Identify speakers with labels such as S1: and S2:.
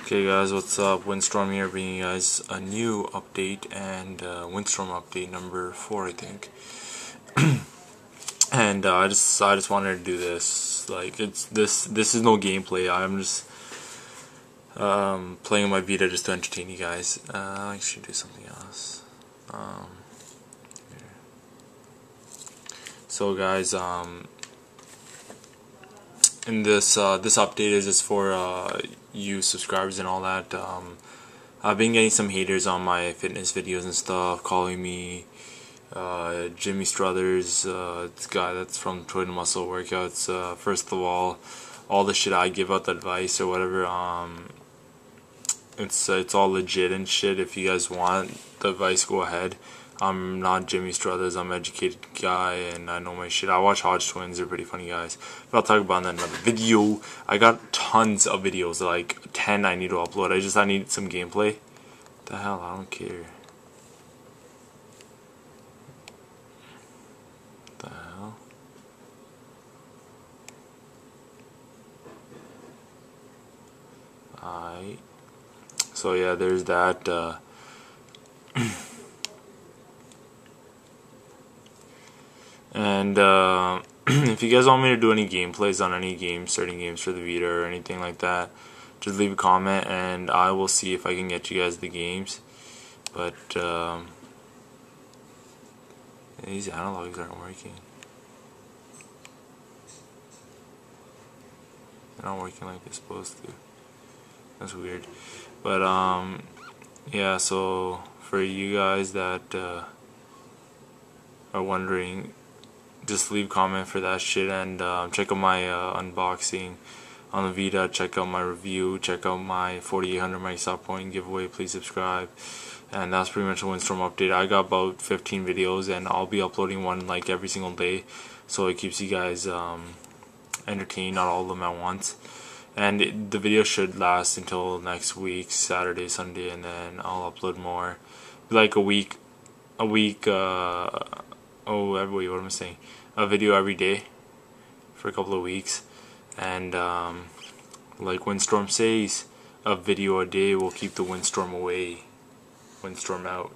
S1: Okay guys, what's up? Windstorm here, bringing you guys a new update, and Windstorm update number 4, I think. And I just wanted to do this. Like, this is no gameplay. I'm just playing on my Vita just to entertain you guys. I should do something else. Here. So guys, in this update is just for you subscribers and all that. I've been getting some haters on my fitness videos and stuff, calling me Jimmy Struthers, this guy that's from Troy to Muscle Workouts. First of all the shit I give out, the advice or whatever, it's all legit and shit. If you guys want the advice, go ahead. I'm not Jimmy Struthers. I'm an educated guy and I know my shit. I watch Hodge Twins. They're pretty funny guys. But I'll talk about that in another video. I got tons of videos, like 10 I need to upload. I need some gameplay. What the hell? I don't care. What the hell? Alright. So yeah, there's that. And if you guys want me to do any gameplays on any games, certain games for the Vita or anything like that, just leave a comment and I will see if I can get you guys the games. But these analogs aren't working. They're not working like they're supposed to. That's weird. But yeah, so for you guys that are wondering, just leave a comment for that shit, and check out my unboxing on the Vita, check out my review, check out my 4800 Microsoft Point giveaway, please subscribe. And that's pretty much a Windstorm update. I got about 15 videos and I'll be uploading one like every single day, so it keeps you guys entertained, not all of them at once. And the video should last until next week, Saturday, Sunday, and then I'll upload more. Like a week, wait, what am I saying? A video every day for a couple of weeks, and like Windstorm says, a video a day will keep the windstorm away. Windstorm out.